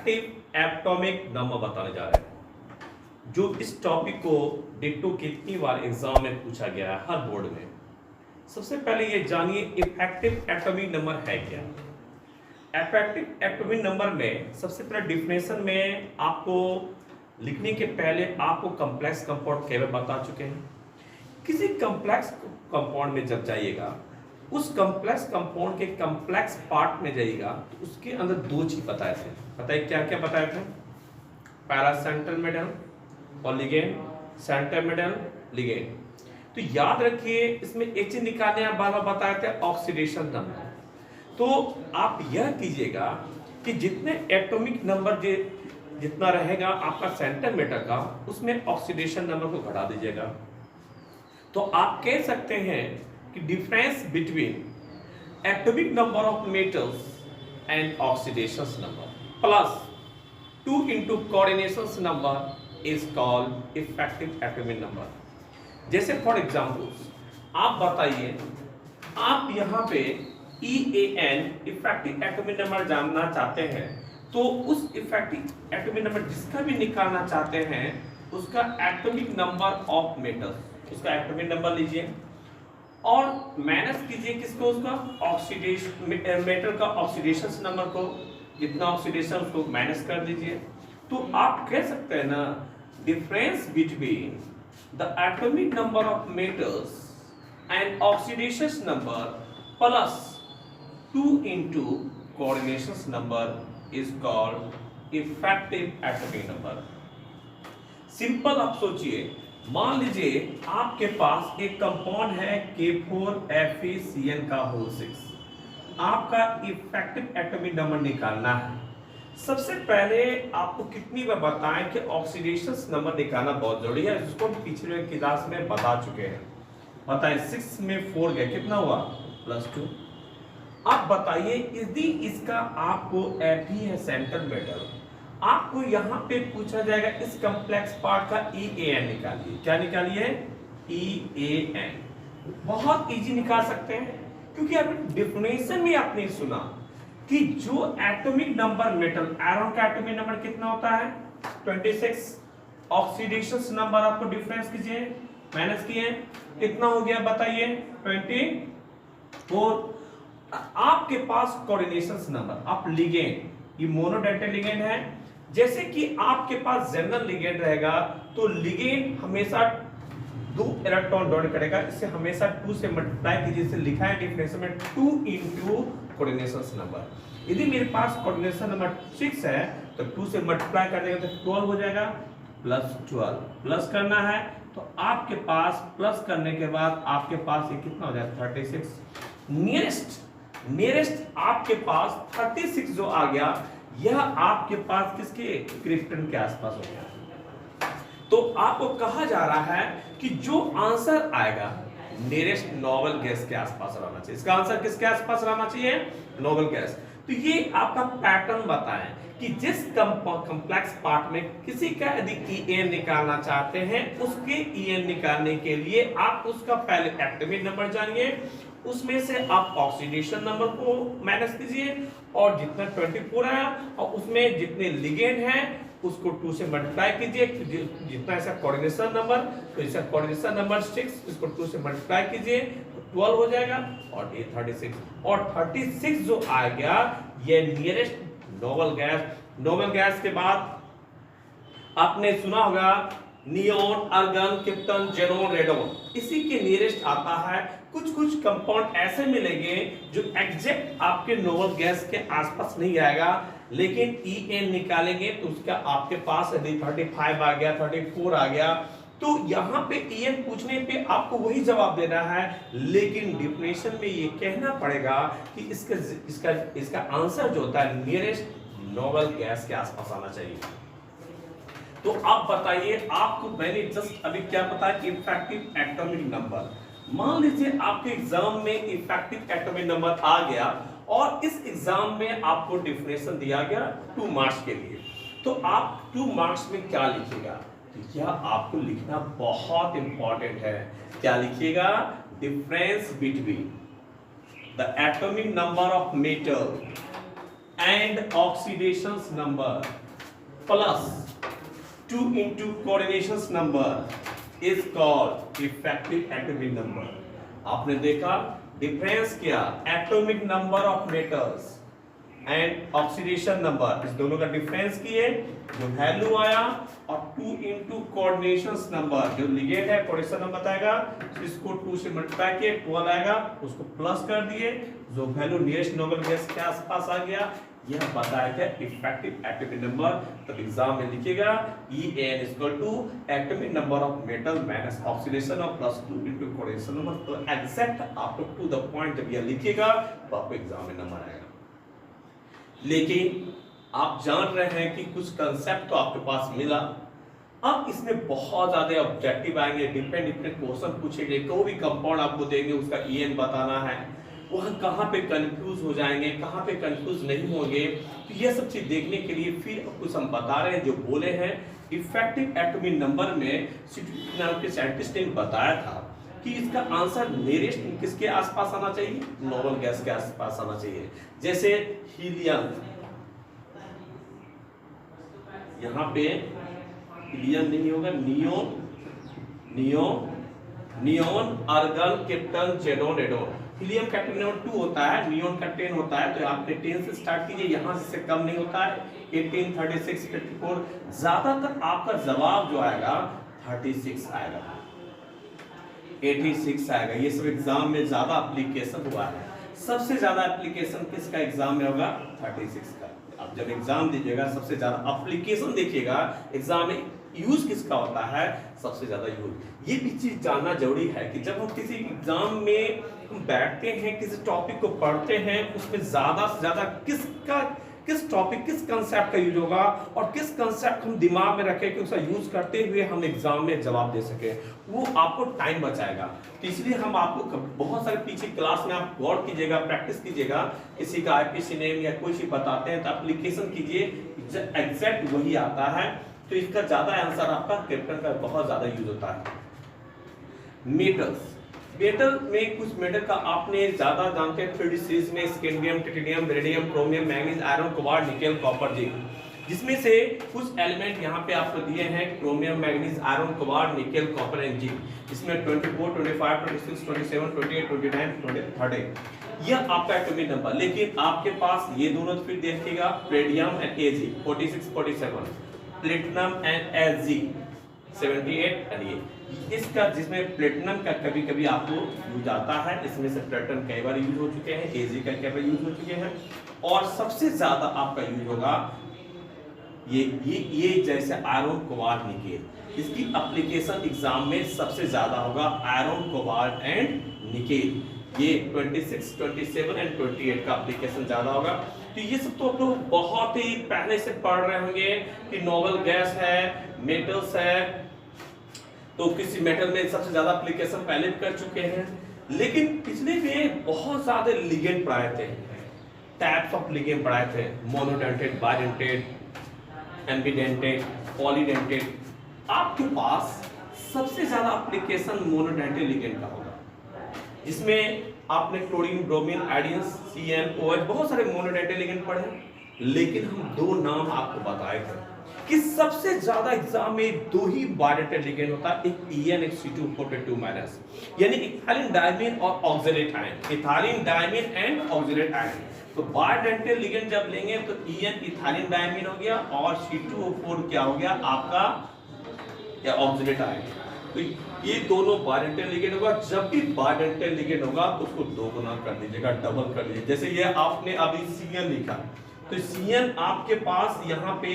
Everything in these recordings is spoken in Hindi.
इफेक्टिव एटॉमिक नंबर बताने जा रहे हैं, जो इस टॉपिक को डिट्टो कितनी बार एग्जाम में पूछा गया है हर बोर्ड में। सबसे पहले ये जानिए इफेक्टिव एटॉमिक नंबर है क्या। इफेक्टिव एटॉमिक नंबर में सबसे पहले डिफिनेशन में आपको लिखने के पहले आपको कॉम्प्लेक्स कंपाउंड केवल बता चुके हैं। किसी कॉम्प्लेक्स कंपाउंड में जब जाइएगा, उस कॉम्प्लेक्स कंपाउंड के कॉम्प्लेक्स पार्ट में जाइएगा तो उसके अंदर दो चीज बताए थे। बताइए क्या क्या बताए थे? पहला सेंट्रल मेटल और लिगेंड, सेंट्रल मेटल लिगेंड। तो याद रखिए इसमें एक चीज निकालने आप बार बार बताए थे, ऑक्सीडेशन नंबर। तो आप यह कीजिएगा कि जितने एटॉमिक नंबर जितना रहेगा आपका सेंट्रल मेटल का, उसमें ऑक्सीडेशन नंबर को घटा दीजिएगा। तो आप कह सकते हैं कि difference between atomic number of metals and oxidation number plus 2 into coordination number is called effective atomic number। जैसे फॉर एग्जाम्पल्स आप बताइए, आप यहाँ पे EAN इफेक्टिव एटॉमिक नंबर जानना चाहते हैं, तो उस इफेक्टिव एटॉमिक नंबर जिसका भी निकालना चाहते हैं उसका एटॉमिक नंबर ऑफ मेटल्स, उसका एटॉमिक नंबर लीजिए और माइनस कीजिए किसको, उसका ऑक्सीडेशन मेटल का ऑक्सीडेशन नंबर को, जितना ऑक्सीडेशन उसको माइनस कर दीजिए। तो आप कह सकते हैं ना, difference between the atomic number of metals and oxidation number plus 2 into coordination number is called effective atomic number। Simple आप सोचिए, मान लीजिए आपके पास एक कंपाउंड है K4FeCN का होल 6। आपका इफेक्टिव एटॉमिक नंबर निकालना है। सबसे पहले आपको कितनी बार बताएं कि ऑक्सीडेशन नंबर निकालना बहुत जरूरी है, जिसको पिछले क्लास में बता चुके हैं। बताएं 6 में 4 गया, कितना हुआ? +2। अब बताइए यदि इसका आपको Fe है सेंट्रल मेटल, आपको यहाँ पे पूछा जाएगा इस कॉम्प्लेक्स पार्ट का EAN निकालिए। क्या निकालिए? EAN। बहुत इजी निकाल सकते हैं, क्योंकि अभी डिफिनेशन में आपने सुना कि जो एटॉमिक नंबर मेटल, आयरन का एटॉमिक नंबर कितना होता है? 26। ऑक्सीडेशन नंबर आपको डिफरेंस कीजिए, माइनस किए, कितना हो गया बताइए? 24। आपके पास कोऑर्डिनेशन नंबर, आप लिगेंड, ये मोनोडेंटल लिगेंड है। जैसे कि आपके पास जनरल लिगेंड रहेगा तो लिगेंड हमेशा 2 इलेक्ट्रॉन डोनेट करेगा, इसे हमेशा 2 से मल्टीप्लाई कीजिए। इसे लिखा है डिफिनेशन में 2 into कोऑर्डिनेशन नंबर। यदि मेरे पास कोऑर्डिनेशन नंबर 6 है तो 2 से मल्टीप्लाई कर देंगे तो 12 हो जाएगा, +12 प्लस करना है। तो आपके पास प्लस करने के बाद आपके पास ये कितना हो जाएगा? 36। नियरेस्ट आपके पास 36 जो आ गया, यह आपके पास किसके? क्रिप्टन के आसपास हो गया। तो आपको कहा जा रहा है कि जो आंसर आएगा नियरेस्ट नोबल गैस के आसपास रहना चाहिए। इसका आंसर किसके आसपास रहना चाहिए? Noble gas. तो ये आपका पैटर्न बताएं कि जिस कॉम्प्लेक्स पार्ट में किसी का यदि EAN निकालना चाहते हैं, उसके EAN निकालने के लिए आप उसका पहले एटॉमिक नंबर जानिए, उसमें से आप ऑक्सीडेशन नंबर को माइनस कीजिए और जितना 24 है और उसमें जितने लिगेंड हैं उसको 2 से मल्टीप्लाई कीजिए। जितना ऐसा कोऑर्डिनेशन नंबर, तो इसका कोऑर्डिनेशन नंबर 6, इसको 2 से मल्टीप्लाई कीजिए तो 12 हो जाएगा और ये 36। और 36 जो आ गया ये nearest noble gas. Noble gas के बाद आपने सुना होगा neon, argon, krypton, xenon, radon, इसी के नियरेस्ट आता है। कुछ कंपाउंड ऐसे मिलेंगे जो एग्जैक्ट आपके नोबल गैस के आसपास नहीं आएगा, लेकिन EAN निकालेंगे तो उसका आपके पास यदि 35 आ गया, 34 आ गया, तो यहाँ पे EAN पूछने पे आपको वही जवाब देना है, लेकिन डिफिनेशन में ये कहना पड़ेगा कि इसका आंसर जो होता है नियरेस्ट नोबल गैस के आसपास आना चाहिए। तो आप बताइए, आपको मैंने जस्ट अभी क्या पता है? Effective atomic number. मान लीजिए आपके एग्जाम में इफेक्टिव एटॉमिक नंबर आ गया और इस एग्जाम में आपको डिफिनेशन दिया गया 2 मार्क्स के लिए, तो आप 2 मार्क्स में क्या लिखिएगा? तो यह आपको लिखना बहुत इंपॉर्टेंट है। क्या लिखिएगा? Difference between the atomic number of metal and oxidation number plus 2 into coordination number is called effective atomic number. आपने देखा डिफरेंस क्या, atomic number of metals and oxidation number, इस दोनों का डिफरेंस किए, जो वैल्यू आया, और 2 into कोऑर्डिनेशन नंबर, जो लिगेंड है कोऑर्डिनेशन नंबर बताएगा, इसको 2 से मल्टीप्लाई किए 12 आएगा, उसको प्लस कर दिए, जो वैल्यू नियरेस्ट नोबल गैस के आसपास आ गया, यह बताया क्या इफेक्टिव एटॉमिक नंबर। तब एग्जाम में लिखिएगा En equal to atomic number of metal minus oxidation और प्लस 2 into कोऑर्डिनेशन नंबर। तो एग्जैक्ट आपको टू द पॉइंट जब यह लिखिएगा तो आपको एग्जाम में नंबर आएगा। लेकिन आप जान रहे हैं कि कुछ कंसेप्ट तो आपके पास मिला, अब इसमें बहुत ज्यादा ऑब्जेक्टिव आएंगे, डिफरेंट क्वेश्चन पूछेंगे, कोई भी कंपाउंड आपको देंगे उसका En बताना है, वह कहाँ पे कंफ्यूज हो जाएंगे, कहाँ पे कंफ्यूज नहीं होंगे। तो ये सब चीज देखने के लिए फिर कुछ हम बता रहे हैं, जो बोले हैं इफेक्टिव एटॉमिक नंबर में नाम के साइंटिस्ट ने बताया था कि इसका आंसर नियरेस्ट किसके आसपास आना चाहिए, नोबल गैस के आसपास आना चाहिए। जैसे हीलियम, यहाँ पे हीलियम नहीं होगा, नियोन, आर्गन, क्रिप्टन, जेडोन, रेडोन। हीलियम का 2 होता है, नियोन का 10 होता है, तो आपने 10 से स्टार्ट कीजिए, यहाँ से कम नहीं होता है, 18, 36, 54, ज्यादातर आपका जवाब जो आएगा 36 आएगा, 86 आएगा। ये सब एग्जाम में ज्यादा एप्लीकेशन हुआ है, सबसे ज्यादा एप्लीकेशन किसका एग्जाम में होगा, 36 का। अब जब एग्जाम दीजिएगा सबसे ज्यादा एप्लीकेशन देखिएगा, एग्जाम में यूज किसका होता है, सबसे ज्यादा यूज। ये भी चीज जानना जरूरी है कि जब हम किसी एग्जाम में हम बैठते हैं, किसी टॉपिक को पढ़ते हैं, उसमें ज्यादा से ज्यादा किस टॉपिक, किस कंसेप्ट का यूज होगा और किस कंसेप्ट हम दिमाग में रखें कि उसका यूज करते हुए हम एग्जाम में जवाब दे सके, वो आपको टाइम बचाएगा। तो इसलिए हम आपको बहुत सारे पीछे क्लास में आप गौर कीजिएगा, प्रैक्टिस कीजिएगा, किसी का आईपीसी नेम या कोई चीज बताते हैं तो एप्लीकेशन कीजिए, एग्जैक्ट वही आता है। तो इसका ज्यादा आंसर आपका क्रिप्टन का बहुत ज्यादा यूज होता है। मेटल्स, मेटल में कुछ मेटल का आपने ज्यादा जानते हैं 3D सीरीज में, scandium, titanium, beryllium, chromium, manganese, iron, cobalt, nickel, copper, zinc, जिसमें से कुछ एलिमेंट यहाँ पे आपको दिए हैं, chromium, manganese, iron, cobalt, nickel, copper and zinc. इसमें 24, 25, 26, 27, 28, 29, 30 यह आपका एटॉमिक नंबर। लेकिन आपके पास ये दोनों फिर देखिएगा, platinum and Ag 46, 47, platinum and Ag 78 and ये इसका, जिसमें प्लेटिनम का कभी कभी आपको यूज आता है, इसमें से प्लेटिनम कई बार यूज हो चुके हैं, Ag का कई बार यूज हो चुके हैं, और सबसे ज्यादा आपका यूज होगा ये जैसे आयरन, कोबाल्ट, निकेल, इसकी एप्लीकेशन एग्जाम में सबसे ज्यादा होगा आयरन, कोबाल्ट एंड निकेल। ये 26, 27 एंड 28 का एप्लीकेशन ज्यादा होगा। तो ये सब तो आप लोग बहुत ही पहले से पढ़ रहे होंगे कि नोबल गैस है, मेटल्स है, तो किसी मेटल में सबसे ज्यादा एप्लीकेशन पहले भी कर चुके हैं। लेकिन पिछले में बहुत ज्यादा लिगेंड पढ़ाए थे, टाइप्स ऑफ लिगेंड पढ़ाए थे, मोनोडेंटेड, बाइडेंटेड, एम्बीडेंटेड, पॉलीडेंटेड। आपके पास सबसे ज्यादा एप्लीकेशन मोनोडेंटेड लिगेंड का होगा, जिसमें आपने क्लोरीन, ब्रोमीन, आयोडीन, CnOH बहुत सारे मोनोडेंटेड लिगेंड पढ़े। लेकिन हम दो नाम आपको बताए थे कि सबसे ज्यादा एग्जाम में दो ही बाइडेंटेड लिगेंड होता है, एक En, एक C242-, यानी इथाइलिन डायमीन और oxalate ion, ethylene diamine and oxalate ion. तो बाइडेंटेड लिगेंड जब लेंगे तो En इथाइलिन डायमीन हो गया और C2O4 क्या हो गया आपका, या ऑक्सलेट आयन। तो ये दोनों बाइडेंटेड लिगेंड होगा। जब भी बाइडेंटेड लिगेंड होगा तो उसको दो गुना कर दीजिएगा, डबल कर दीजिए। जैसे ये आपने अभी Cn लिखा, तो Cn आपके पास यहाँ पे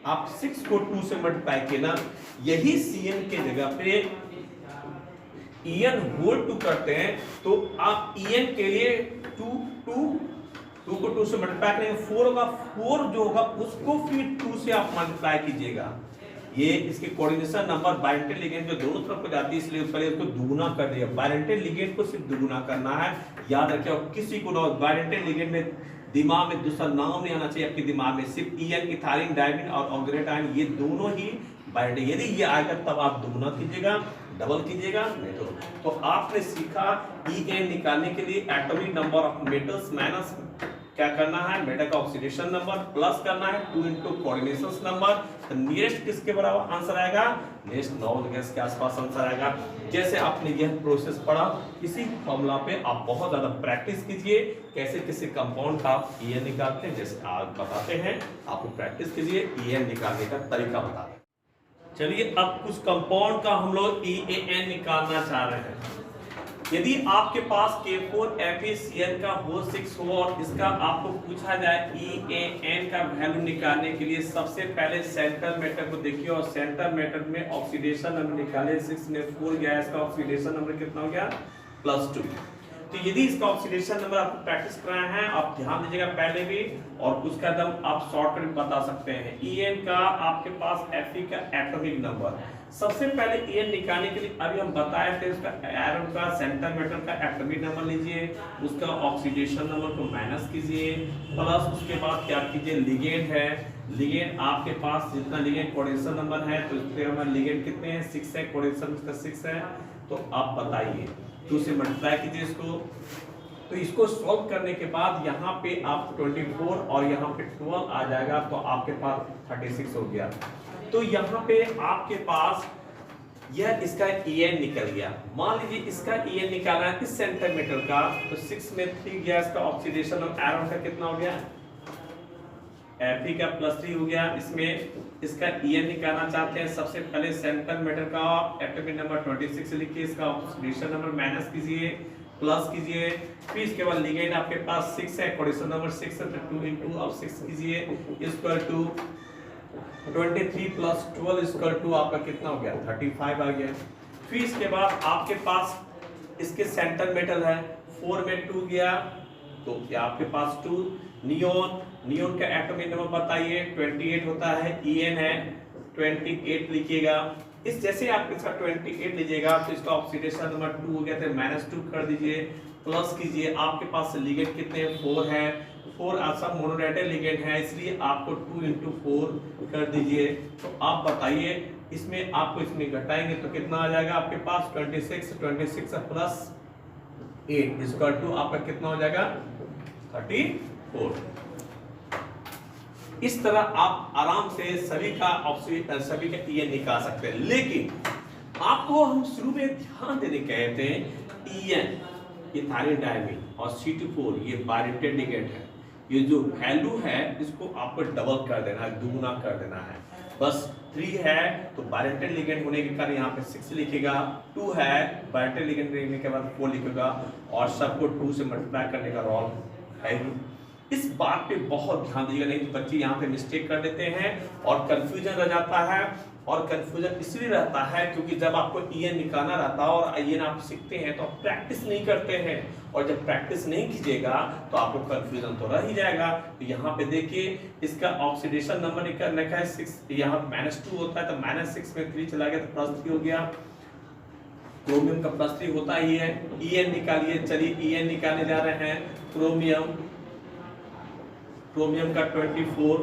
आप 6 को 2 से मल्टीप्लाई किए ना, यही Cn के जगह पे En होल 2 करते हैं, तो आप En के लिए 2 को 2 से मल्टीप्लाई करेंगे, 4 होगा, 4 जो होगा उसको फिर 2 से आप मल्टीप्लाई कीजिएगा। ये इसके कोऑर्डिनेशन नंबर बाइडेंटेड लिगेंड जो दोनों तरफ को जाती है, इसलिए पहले उसको दुगुना कर दिया। बाइडेंटेड लिगेंड को सिर्फ दुगुना करना है, याद रखिए। और किसी को ना बाइडेंटेड लिगेंड में दिमाग में दूसरा नाम नहीं आना चाहिए आपके दिमाग में, सिर्फ En, इथाइलिन डायमीन और ऑक्सलेट आयन, ये दोनों ही बाइडेंटेड। यदि ये आएगा तब आप दुगुना कीजिएगा, डबल कीजिएगा, नहीं तो आपने सीखा En निकालने के लिए atomic number of metals minus क्या करना है, मेटल का ऑक्सीडेशन नंबर प्लस करना है 2 इंटू कोऑर्डिनेशन नंबर। तो नियरेस्ट किसके बराबर आंसर आएगा, नियरेस्ट नॉर्मल गैस के आसपास आंसर आएगा। जैसे आपने यह प्रोसेस पढ़ा, इसी फॉर्मूला पे आप बहुत ज्यादा प्रैक्टिस कीजिए, कैसे किसी कंपाउंड का आप EN निकालते हैं, जैसे आज बताते हैं आपको प्रैक्टिस कीजिए, EN निकालने का तरीका बताते हैं। चलिए अब कुछ कंपाउंड का हम लोग EAN निकालना चाह रहे हैं। यदि आपके पास K4FeCN का हो 6 हो और इसका आपको पूछा जाए EAN का वैल्यू निकालने के लिए, सबसे पहले सेंटर मेटल को देखिए और सेंटर मेटल में ऑक्सीडेशन नंबर निकाले। 6 में 4 गया, इसका ऑक्सीडेशन नंबर कितना हो गया, +2। तो यदि इसका ऑक्सीडेशन नंबर आपको प्रैक्टिस कराया है, आप ध्यान दीजिएगा पहले भी, और कुछ का दम आप शॉर्टकट बता सकते हैं। EN का आपके पास Fe का एटॉमिक नंबर, सबसे पहले EN निकालने के लिए अभी हम बताए थे, उसका आयरन का सेंटर मेटल का एटॉमिक नंबर लीजिए, उसका ऑक्सीडेशन नंबर को माइनस कीजिए, प्लस उसके बाद क्या कीजिए, लिगेंड है, लिगेंड आपके पास जितना लिगेंड कोऑर्डिनेशन नंबर है, तो इसके हमारे लिगेंड कितने हैं, 6 है, कोऑर्डिनेशन इसका 6 है। तो आप बताइए, 2 से मल्टीप्लाई कीजिए इसको। तो इसको सॉल्व करने के बाद यहाँ पे आप 24 और यहाँ पे 12 आ जाएगा, तो आपके पास 36 हो गया। तो यहाँ पे आपके पास यह इसका EN निकल गया। मान लीजिए इसका EN निकालना है इस सेंटीमीटर का, तो 6 में 3 गया, इसका ऑक्सीडेशन और आयरन का कितना हो गया, Fe का +3 हो गया। इसमें इसका EN निकालना चाहते हैं, सबसे पहले सेंटीमीटर का एटॉमिक नंबर 26 लिखिए, इसका ऑक्सीडेशन नंबर माइनस कीजिए, प्लस कीजिए, फिर इसके बाद लिगेंड आपके पास 6 है, कोऑर्डिनेशन नंबर 6 है, तो 2 इंटू अब 6 कीजिए, इक्वल टू 23 + 12 इक्वल टू आपका कितना हो गया, 35 आ गया। फिर इसके बाद आपके पास इसके सेंटर मेटल है, 4 में 2 गया, तो क्या आपके पास 2। नियोन का एटॉमिक नंबर बताइए, 28 होता है, EN है 28 लिखिएगा। इस जैसे आप इसका 28 लीजिएगा, तो इसका ऑक्सीडेशन नंबर 2 हो गया, तो -2 कर दीजिए, प्लस कीजिए, आपके पास लिगेंड कितने हैं, 4 है, 4 आसा मोनोडाइटल लिगेंड है, इसलिए आपको 2 इंटू 4 कर दीजिए। तो आप बताइए इसमें आपको इसमें घटाएंगे तो कितना आ जाएगा आपके पास, 26 प्लस 8 इक्वल टू आपका कितना हो जाएगा, 34। इस तरह आप आराम से सभी का EN निकाल सकते हैं। लेकिन आपको हम शुरू में ध्यान देने कहे थे, EN इथाइल डायमीन और C2 ये बायरेटेड लिगेंड है, ये जो वैल्यू है इसको आपको डबल कर देना है, दुगुना कर देना है। बस 3 है तो बायरेटेड लिगेंड होने के कारण यहाँ पे 6 लिखेगा, 2 है बायरेटेड लिगेंड रहने के बाद 4 लिखेगा, और सबको 2 से मल्टीप्लाई करने का रूल है। इस बात पे बहुत ध्यान दीजिएगा, नहीं तो बच्चे यहाँ पे मिस्टेक कर देते हैं और कंफ्यूजन रह जाता है। और कंफ्यूजन इसलिए रहता है क्योंकि जब आपको EN निकालना रहता है और EN आप सीखते हैं तो आप प्रैक्टिस नहीं करते हैं, और जब प्रैक्टिस नहीं कीजिएगा तो आपको कंफ्यूजन तो रह ही जाएगा। तो यहाँ पे देखिए इसका ऑक्सीडेशन नंबर निकालने का है 6, यहाँ -2 होता है, तो -6 में 3 चला गया तो +3 हो गया। क्रोमियम का +3 होता ही है। EN निकालिए, चलिए EN निकालने जा रहे हैं। क्रोमियम का 24,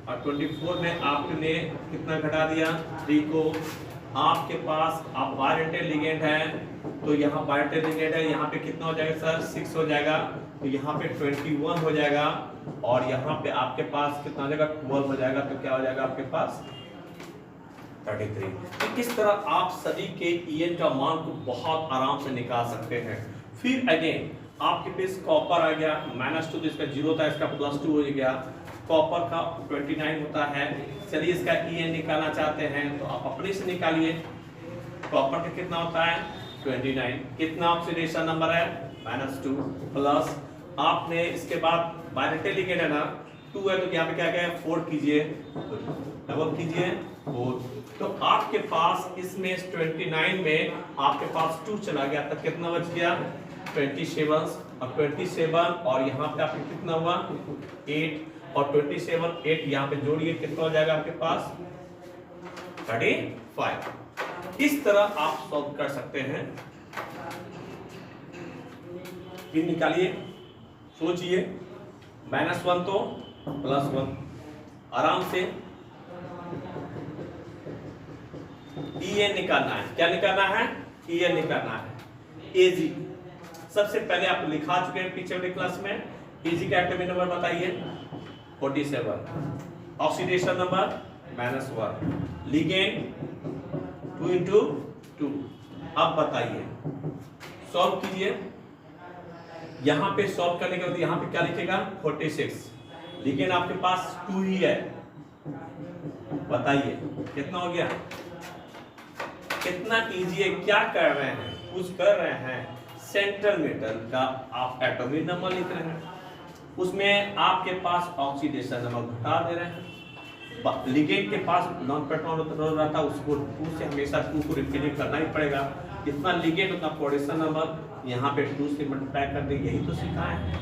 और 24 में आपने कितना घटा दिया, 3 को। आपके पास आप बायरेटेड लिगेंड है, तो यहाँ बायरेटेड लिगेंड है, यहाँ पे कितना हो जाएगा सर, 6 हो जाएगा, तो यहाँ पे 21 हो जाएगा, और यहाँ पे आपके पास कितना हो जाएगा, 12 हो जाएगा, तो क्या हो जाएगा आपके पास 33। तो इस तरह आप सभी के EN का मान को बहुत आराम से निकाल सकते हैं। फिर अगेन आपके पास कॉपर आ गया, -2 तो इसका 0 था, इसका +2 हो गया। कॉपर का 29 होता है। चलिए इसका EN निकालना चाहते हैं तो आप अपने से निकालिए। कॉपर का कितना होता है, 29, कितना ऑक्सीडेशन नंबर है, -2, प्लस आपने इसके बाद बायरेटेड लिगेंड है ना, 2 है, तो यहाँ पे क्या क्या है, 4 कीजिए, डबल कीजिए 4। तो आपके पास इसमें 29 में आपके पास 2 चला गया, तब कितना बच गया, 27, और 27 और यहाँ पे आपके कितना हुआ, 8, और 27 8 यहाँ पे जोड़िए, कितना हो जाएगा आपके पास 35। इस तरह आप सॉल्व कर सकते हैं। फिर निकालिए, सोचिए, -1 तो +1, आराम से EN निकालना है। क्या निकालना है, EN निकालना है। AG सबसे पहले आप लिखा चुके हैं पीछे वाले क्लास में, Ag का एटॉमिक नंबर बताइए 47, ऑक्सीडेशन नंबर -1, लिगेंड 2 into 2। अब बताइए, सॉल्व कीजिए। यहां पे सॉल्व करने के बाद यहां पे क्या लिखेगा 46, लेकिन आपके पास 2 ही है। बताइए कितना हो गया, कितना इजी है। क्या कर रहे हैं, कुछ कर रहे हैं, सेंट्रल मेटल का आप एटॉमिक नंबर लिख रहे हैं, उसमें आपके पास ऑक्सीडेशन नंबर घटा दे रहे हैं। लिगेंड के पास नॉन प्रोटॉन रहता है, उसको 2 से हमेशा 2 को रिप्रेजेंट करना ही पड़ेगा। जितना लिगेंड उतना प्रोडेक्शन नंबर, यहाँ पे 2 से मल्टीप्लाई कर दे। यही तो सीखा है,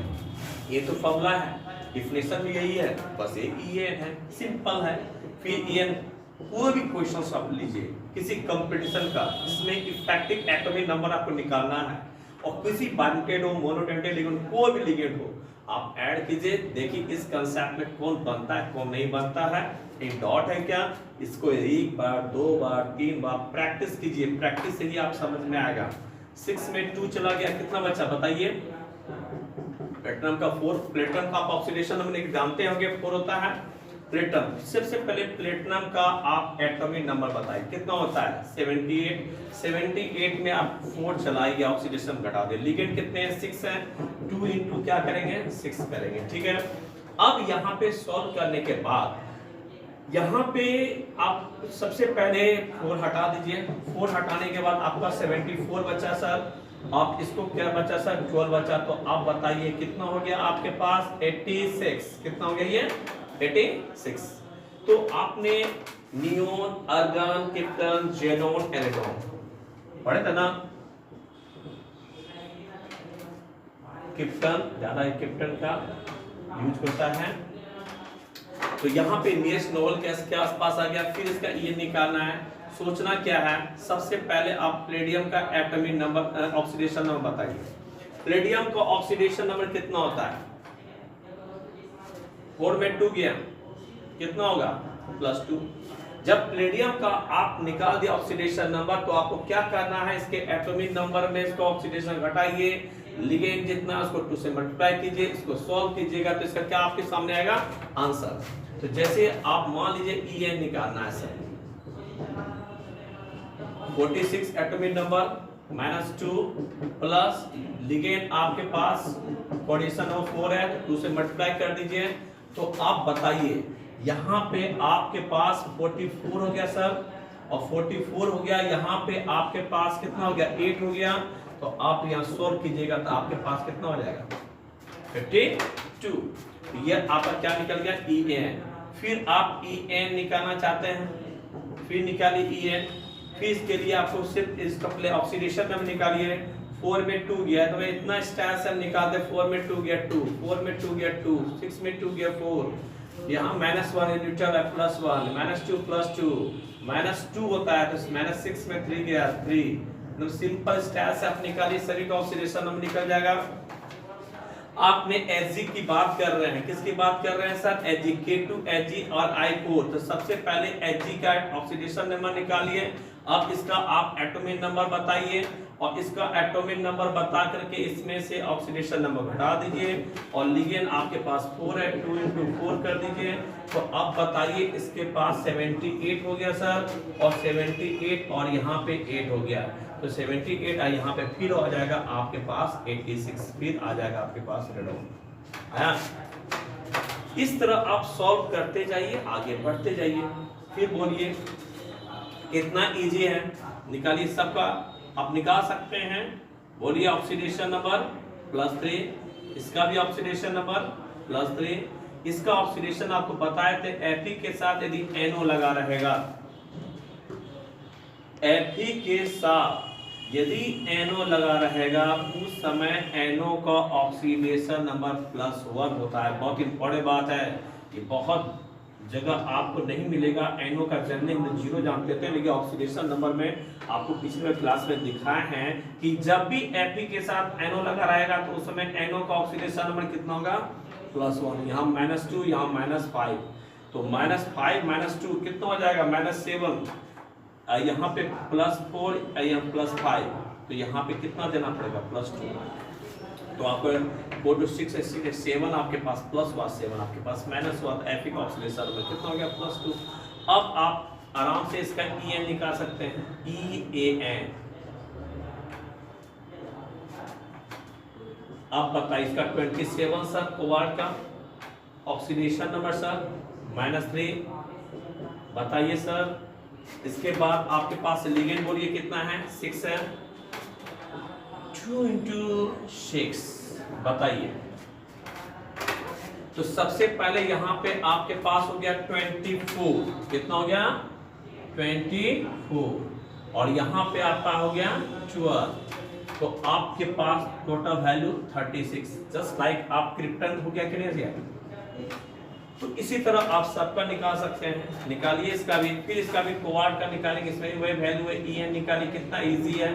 ये तो फॉर्मूला है, डिफिनेशन भी यही है, बस एक EN है, सिंपल है। फिर EN कोई भी क्वेश्चन आप लीजिए किसी कंपटीशन का, जिसमें इफेक्टिव एटॉमिक नंबर आपको निकालना है, और किसी बॉन्डेड हो, मोनोटेंटेड लिगेंड, कोई भी लिगेंड हो, आप ऐड कीजिए। देखिए इस कंसेप्ट में कौन बनता है कौन नहीं बनता है। एक डॉट है क्या, इसको 1 बार 2 बार 3 बार प्रैक्टिस कीजिए, प्रैक्टिस से ही आप समझ में आएगा। 6 में 2 चला गया, कितना बचा बताइए। प्लेटिनम का 4, प्लेटिनम का आप ऑक्सीडेशन नंबर जानते होंगे 4 होता है। प्लेटिनम, सबसे पहले प्लेटिनम का आप एटॉमिक नंबर बताइए कितना होता है 78। 78 में आप 4 चलाइए, ऑक्सीडेशन घटा दे। लिगेंड कितने हैं 6 हैं, 2 into क्या करेंगे 6 करेंगे, ठीक है। अब यहाँ पे सॉल्व करने के बाद यहाँ पे आप सबसे पहले 4 हटा दीजिए। 4 हटाने के बाद आपका 74 बचा सर, आप इसको क्या बचा सर 12 बचा। तो आप बताइए कितना हो गया आपके पास 86, कितना हो गया ये 86। तो आपने नियोन, आर्गन, क्रिप्टन, जेनोन, एरेगोन पढ़े थे ना। क्रिप्टन ज्यादा क्रिप्टन का यूज होता है। तो यहाँ पे नियरेस्ट नोबल गैस के आसपास आ गया। फिर इसका ये निकालना है। सोचना क्या है, सबसे पहले आप प्लेडियम का एटॉमिक नंबर, ऑक्सीडेशन नंबर बताइए। प्लेडियम का ऑक्सीडेशन नंबर कितना होता है, 4 में 2 गया, कितना होगा +2। जब प्लेडियम का आप निकाल दिया ऑक्सीडेशन नंबर, तो आपको क्या करना है, इसके एटॉमिक नंबर में इसका ऑक्सीडेशन घटाइए, लिगेंड जितना उसको 2 से मल्टीप्लाई कीजिए, इसको सॉल्व कीजिएगा, तो इसका क्या आपके सामने आएगा आंसर। तो जैसे आप मान लीजिए EN निकालना है sir, 46 atomic number -2 plus ligand आपके पास पोजीशन ऑफ 4 है, तो 2 से मल्टीप्लाई कर दीजिए। तो आप बताइए यहाँ पे आपके पास 44 हो गया सर, और 44 हो गया, यहाँ पे आपके पास कितना हो गया 8 हो गया। तो आप यहाँ सोल्व कीजिएगा तो आपके पास कितना हो जाएगा 52। ये आपका क्या निकल गया EN। फिर आप EN निकालना चाहते हैं, फिर निकालिए EN। फिर इसके लिए आपको सिर्फ इसका पहले ऑक्सीडेशन नंबर निकालिए। 4 में 2 गया, तो मैं इतना स्टार से हम निकालते, 4 में 2 गया 2, 4 में 2 गया 2, 6 में 2 गया 4, यहाँ -1 न्यूट्रल है +1, -2 +2, -2 होता है, तो -6 में 3 गया 3। सिंपल स्टार से आप निकालिए, सभी का ऑक्सीडेशन नंबर निकल जाएगा। आपने Hg की बात कर रहे हैं, किसकी बात कर रहे हैं सर Hg, K2 Hg और I4। तो सबसे पहले Hg का ऑक्सीडेशन नंबर निकालिए। अब इसका आप एटॉमिक नंबर बताइए, और इसका एटॉमिक नंबर बता करके इसमें से ऑक्सीडेशन नंबर घटा दीजिए, और लिगेंड आपके पास 4 है, 2 into 4 कर दीजिए। तो अब बताइए इसके पास 78 हो गया सर, और 78 और यहाँ पे 8 हो गया, तो 78 यहाँ पे फिर आ जाएगा आपके पास 86, फिर आ जाएगा आपके पास रेडोन आया। इस तरह आप सॉल्व करते जाइए, आगे बढ़ते जाइए। फिर बोलिए कितना इजी है, निकालिए, सबका आप निकाल सकते हैं। बोलिए ऑक्सीडेशन नंबर +3, इसका भी ऑक्सीडेशन नंबर +3, इसका ऑक्सीडेशन आपको बताए थे Fe के साथ यदि NO लगा रहेगा, Fe के साथ यदि NO लगा रहेगा, उस समय NO का ऑक्सीडेशन नंबर +1 होता है। बहुत इंपॉर्टेंट बात है, ये बहुत जगह आपको नहीं मिलेगा। NO का जनरली हम 0 जानते थे, लेकिन ऑक्सीडेशन नंबर में आपको पिछले क्लास में दिखाए हैं कि जब भी Fe के साथ NO लगा रहेगा, तो उस समय NO का ऑक्सीडेशन नंबर कितना होगा +1। यहाँ -2, यहाँ -5, तो -5 -2 कितना हो जाएगा -7, यहाँ पे +4, यहाँ +5, तो यहाँ पे कितना देना पड़ेगा +2। तो आपको 4 to 6 है, 6 है, 7 आपके पास प्लस हुआ, 7 आपके पास माइनस हुआ, तो Fe का ऑक्सीडेशन नंबर कितना हो गया +2। अब आप आराम से इसका En निकाल सकते हैं, EAN। अब बताइए इसका 27 सर कोबाल्ट का ऑक्सीडेशन नंबर सर -3, बताइए सर। इसके बाद आपके पास लिगेंड बोलिए कितना है, 6 है, 2 × 6 बताइए। तो सबसे पहले यहां पे आपके पास हो गया 24, कितना हो गया 24, और यहां पे आपका हो गया 12, तो आपके पास टोटल वैल्यू 36, जस्ट लाइक आप क्रिप्टन हो गया कि नहीं गया। तो इसी तरह आप सबका निकाल सकते हैं, निकालिए इसका भी, फिर इसका भी कोबाल्ट का निकालेंगे, इसमें वही वैल्यू है, En निकालिए, कितना इजी है।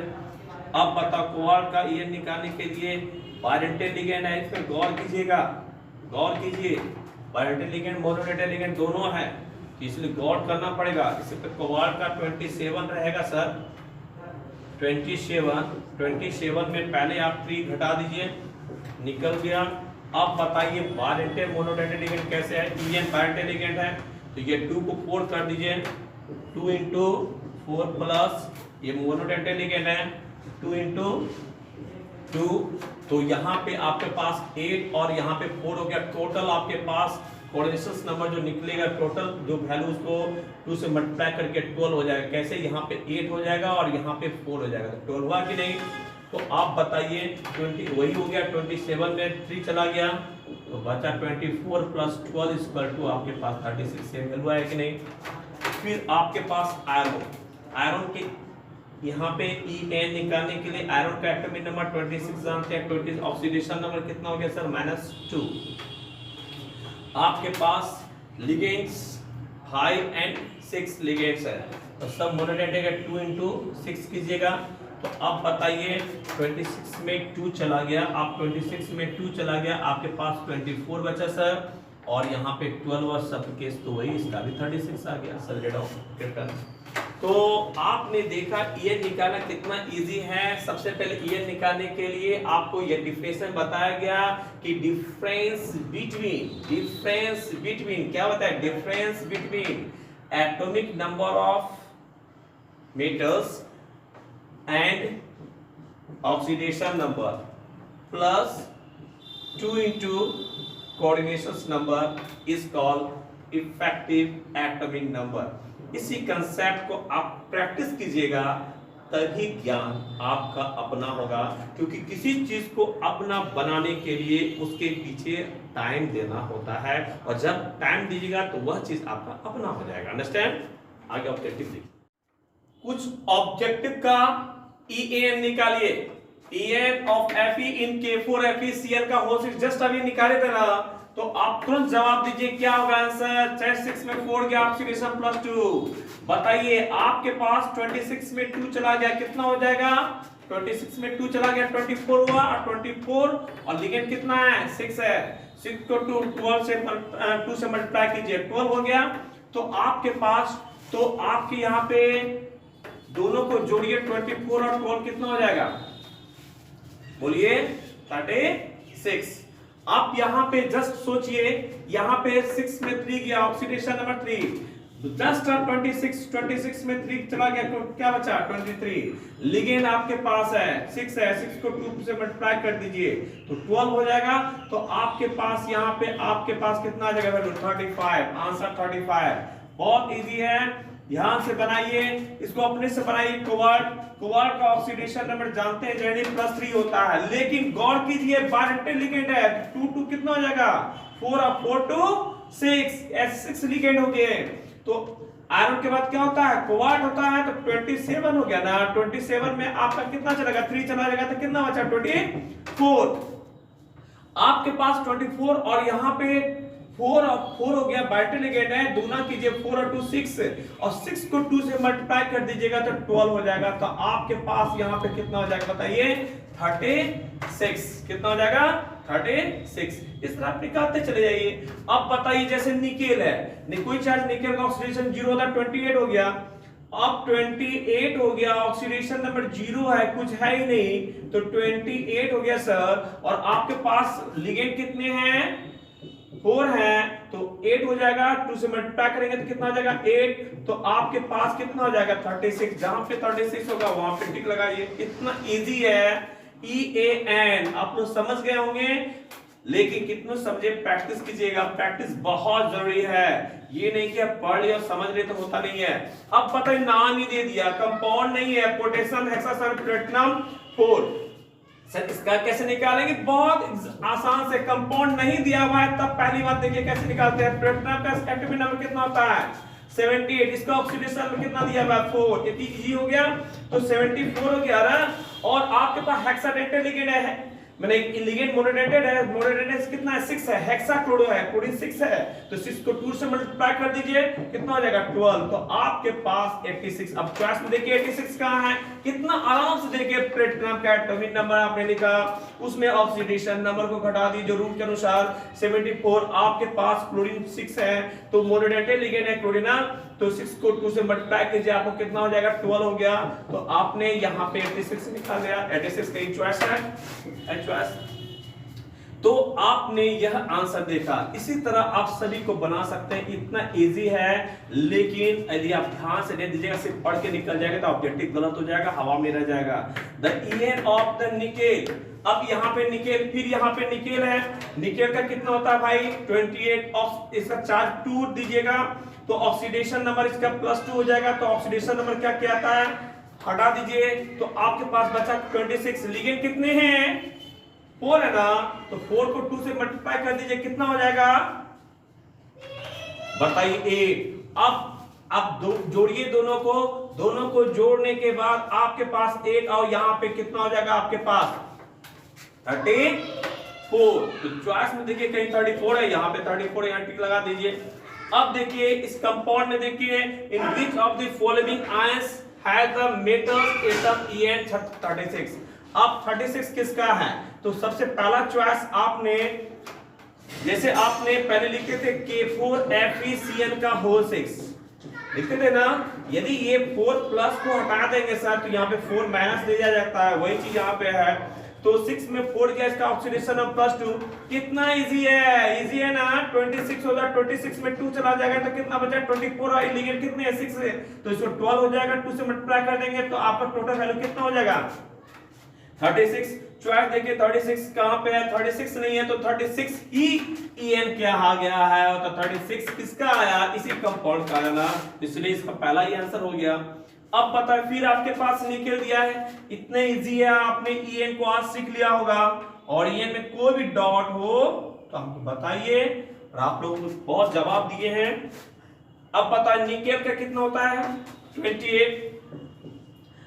अब बताओ कोबाल्ट का En निकालने के लिए बायरेंटल लिगेंड है, इसमें गौर कीजिएगा, गौर कीजिए, बायरेंटल लिगेंड मोनोलेटरल लिगेंड दोनों है, तो इसलिए गौर करना पड़ेगा। इसी पे कोबाल्ट का 27 रहेगा सर, 27 में पहले आप 3 घटा दीजिए, निकल गया। अब बताइए बायरेंटल मोनोलेटरल लिगेंड कैसे है, En बायरेंटल लिगेंड है, तो ये 2 को 4 कर दीजिए, 2 × 4 प्लस ये मोनोलेटरल लिगेंड है 2 × 2, तो यहाँ पे आपके पास 8 और यहाँ पे 4 हो गया, टोटल आपके पास कोऑर्डिनेशन नंबर जो निकलेगा टोटल जो वैल्यू उसको 2 से मल्टीप्लाई करके 12 हो जाएगा। कैसे, यहाँ पे 8 हो जाएगा और यहाँ पे 4 हो जाएगा, तो 12 हुआ कि नहीं। तो आप बताइए 20 वही हो गया, 27 में 3 चला गया तो बचा 24 + 12 = आपके पास 36 से वैल्यू है कि नहीं। फिर आपके पास आयरन के यहाँ पे En निकालने के लिए आयरन का एटॉमिक नंबर 26 जानते हैं, 20 ऑक्सीडेशन नंबर कितना हो गया सर -2। आपके पास लिगेंड्स 5 और 6 लिगेंड्स है, तो सब मोनोलेटरल का 2 × 6 कीजिएगा। तो अब बताइए 26 में 2 चला गया, आप 26 में 2 चला गया, आपके पास 24 बचा सर, और यहाँ पे 12 और सब केस तो वही, इसका भी 36 आ गया सर रेट ऑफ क्रिप्टन। तो आपने देखा En निकालना कितना इजी है। सबसे पहले En निकालने के लिए आपको यह डिफरेंशिएशन बताया गया कि डिफरेंस बिटवीन क्या होता है, difference between atomic number of metals and oxidation number plus 2 × coordination number is called effective atomic number. इसी कंसेप्ट को आप प्रैक्टिस कीजिएगा तभी ज्ञान आपका अपना होगा, क्योंकि किसी चीज को अपना बनाने के लिए उसके पीछे टाइम देना होता है, और जब टाइम दीजिएगा तो वह चीज आपका अपना हो जाएगा। अंडरस्टैंड। आगे ऑब्जेक्टिव देखिए, कुछ ऑब्जेक्टिव का En निकालिए। En of Fe in K4FeCl का होल सिक्स जस्ट अभी निकाले थे ना, तो आप तुरंत जवाब दीजिए क्या होगा आंसर। 6 में 4 गया ऑक्सीडेशन +2। बताइए आपके पास 26 में 2 चला गया, कितना हो जाएगा, 26 में 2 चला गया 24 हुआ, और 24 और लिगेंड कितना है 6 है, 6 को 2 से मल्टीप्लाई कीजिए 12 हो गया। तो आपके पास, तो आपके यहाँ पे दोनों को जोड़िए 24 और 12 कितना हो जाएगा, बोलिए 36। आप यहाँ पे जस्ट सोचिए, यहाँ पे 6 में 3 गया ऑक्सीडेशन नंबर 3, जस्ट 26 में 3 चला गया तो क्या बचा 23। लिगेंड आपके पास है 6 है, 6 को 2 से मल्टीप्लाई कर दीजिए तो 12 हो जाएगा। तो आपके पास यहाँ पे आपके पास कितना आ जाएगा वैल्यू 35, आंसर 35। बहुत इजी है, ध्यान से बनाइए, इसको अपने से बनाइए। कोबाल्ट का ऑक्सीडेशन नंबर जानते हैं जेनेटिक +3 होता है, लेकिन गौर कीजिए बायरेंटल लिगेंड है 2 कितना हो जाएगा 4 और 4 to 6 6 लिगेंड हो गए। तो आयरन के बाद क्या होता है, कोबाल्ट होता है, तो 27 हो गया ना, 27 में आपका कितना चलेगा 3 चला जाएगा तो कितना बचा 24। आपके पास 24 और यहाँ पे 4 हो गया, बायरेंटल लिगेंड है, दुगना कीजिए 4 और 2 6, और 6 को 2 से मल्टीप्लाई कर दीजिएगा तो 12 हो जाएगा। तो आपके पास यहाँ पे कितना हो जाएगा बताइए 36, कितना हो जाएगा 36। इस तरह आप निकालते चले जाइए। अब बताइए जैसे निकेल है, कोई चार्ज निकेल का ऑक्सीडेशन 0 होता है 28 हो गया, अब 28 हो गया, ऑक्सीडेशन नंबर 0 है, कुछ है ही नहीं, तो 28 हो गया सर। और आपके पास लिगेंड कितने हैं? 4 है, तो 8 हो जाएगा, 2 से मल्टीप्लाई करेंगे तो कितना हो जाएगा? 8। तो आपके पास कितना हो जाएगा? 36। जहां पे 36 होगा वहां पे टिक लगाइए। इतना इजी है। EAN आप लोग समझ गए होंगे, लेकिन कितने समझे प्रैक्टिस कीजिएगा। प्रैक्टिस बहुत जरूरी है, ये नहीं कि आप पढ़ लिया और समझ ले तो होता नहीं है। अब पता है नाम ही दे दिया, कंपाउंड नहीं है, पोटेशियम हेक्सासल्फेट प्लेटिनम 4। सर इसका कैसे निकालेंगे? बहुत आसान से, कंपाउंड नहीं दिया हुआ है तब पहली बात देखिए कैसे निकालते हैं। प्लेटिनम का एटॉमिक नंबर कितना होता है? 78। इसका ऑक्सीडेशन नंबर कितना दिया हुआ है? 4। इतनी इजी हो गया, तो 74 हो गया ना। और आपके पास हेक्साडेंटेड लिगेंड है, मैंने लिगेंड मोनोडेंटेड है, मोनोडेंटेड कितना है? 6 है, हेक्साक्लोरो है, क्लोरीन 6 है, तो 6 को 2 से मल्टीप्लाई कर दीजिए, कितना हो जाएगा? 12। तो आपके पास 86। अब चॉइस में देखिए 86 कहां है, कितना आराम से देखिए। प्लेटिनम का एटॉमिक नंबर आपने लिखा, उसमें ऑक्सीडेशन नंबर को घटा दीजिए रूल के अनुसार 74। आपके पास क्लोरीन 6 है, तो मोनोडेंटेड लिगेंड है क्लोरीन, तो 6 को 2 से मल्टीप्लाई कीजिए, आपको कितना हो जाएगा? 12 हो गया। तो आपने यहां पे 86 लिखा गया, 86 का चॉइस है चॉइस। तो आपने यह आंसर देखा। इसी तरह आप सभी को बना सकते हैं, इतना इजी है। लेकिन यदि आप ध्यान से नहीं दीजिएगा, सिर्फ पढ़ के निकल जाएगा तो ऑब्जेक्टिव गलत हो जाएगा, हवा में रह जाएगा। The EN of the nickel. अब यहाँ पे निकेल, फिर यहाँ पे निकेल है, निकेल का कितना होता है भाई? 28। इसका चार्ज 2 दीजिएगा, तो ऑक्सीडेशन नंबर इसका +2 हो जाएगा। तो ऑक्सीडेशन नंबर क्या क्या आता है, हटा दीजिए, तो आपके पास बचा 26। लिगेंड कितने हैं? 4 है ना, तो 4 को 2 से मल्टीप्लाई कर दीजिए, कितना हो जाएगा? बताइए 8। अब जोड़िए दोनों को जोड़ने के बाद आपके पास 8, और यहां पे कितना हो जाएगा आपके पास? 34। तो चॉइस में देखिए कहीं 34 है, यहां पे 34, यहां टिक लगा दीजिए। अब देखिए इस कंपाउंड में देखिए, in which of the following ions has the metals atom EN 36। अब 36 किसका है? तो सबसे पहला चॉइस आपने, जैसे आपने पहले लिखे थे K4FeCN का होल 6 लिखते थे ना, यदि ये 4 प्लस को हटा देंगे सर तो यहाँ पे 4 माइनस दिया जाता है, वही चीज यहाँ पे है। तो 6 में 4 गया, इसका ऑक्सीडेशन अब +2। कितना इजी है, इजी है ना। 26 होगा, 26 में 2 चला जाएगा तो कितना बचा? 24। और लिगेंड कितने है? 6 है, तो इसको 12 हो जाएगा, 2 से मल्टीप्लाई कर देंगे तो आपका टोटल वैल्यू कितना हो जाएगा? 36। चॉइस देखिए 36 कहां पे है? 36 नहीं है, तो 36 ही EN क्या आ गया है, तो 36 किसका आया? इसी कंपाउंड का आया ना, इसलिए इसका पहला ही आंसर हो गया। अब पता है, फिर आपके पास निकल दिया है, इतने इजी है, आपने EN को आज सीख लिया होगा। और EN में कोई भी डॉट हो तो हमको बताइए, और आप लोग बहुत जवाब दिए हैं। अब पता है निकेल का कितना होता है? 28।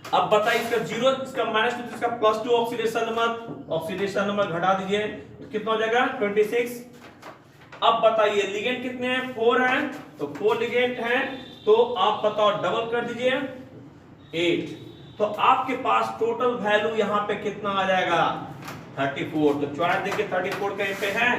अब बताइए इसका 0, इसका -2, इसका +2, ऑक्सीडेशन नंबर घटा दीजिए तो कितना हो जाएगा? 26। अब बताइए लिगेंड कितने हैं? 4 हैं, तो 4 लिगेंड हैं, तो आप बताओ डबल कर दीजिए 8। तो आपके पास टोटल वैल्यू यहां पे कितना आ जाएगा? 34। तो चॉइस देखिए 34 कहीं पे है,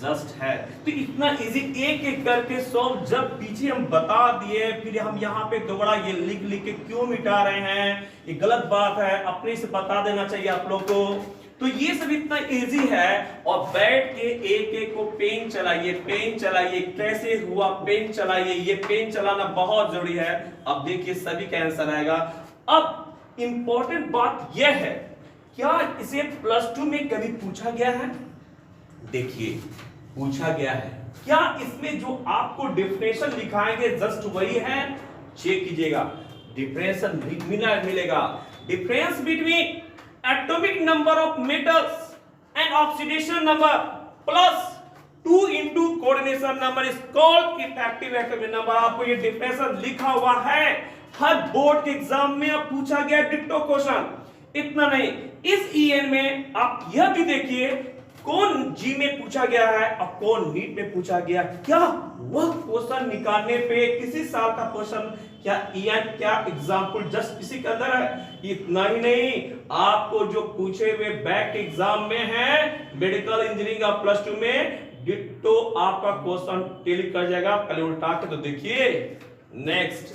जस्ट है। तो इतना इजी एक एक करके सॉल्व, जब पीछे हम बता दिए फिर हम यहाँ पे दोबारा ये लिख लिख के क्यों मिटा रहे हैं, ये गलत बात है, अपने से बता देना चाहिए आप लोग को। तो ये सब इतना इजी है, और बैठ के एक एक को पेन चलाइए, कैसे हुआ पेन चलाइए, ये पेन चलाना बहुत जरूरी है। अब देखिए सभी का आंसर आएगा। अब इंपॉर्टेंट बात यह है, क्या इसे +2 में कभी पूछा गया है? देखिए पूछा गया है, क्या इसमें जो आपको डिफरेंशियल लिखाएंगे जस्ट वही है? चेक कीजिएगा, डिफरेंशियल मिलेगा। Difference between atomic number of metals and oxidation number plus 2 into coordination number is called effective atomic number. आपको ये डिफरेंशियल लिखा हुआ है, हर बोर्ड के एग्जाम में अब पूछा गया डिक्टो क्वेश्चन। इतना नहीं, इस EN में आप यह भी देखिए कौन जी में पूछा गया है और कौन नीट में पूछा गया। क्या वह क्वेश्चन निकालने पे किसी साल का क्वेश्चन, क्या EN क्या एग्जाम्पल जस्ट इसी के अंदर है? इतना ही नहीं, आपको जो पूछे हुए बैक एग्जाम में है मेडिकल इंजीनियरिंग का +2 में डिट्टो आपका क्वेश्चन टेली कर जाएगा। पहले उल्टा के तो देखिए। नेक्स्ट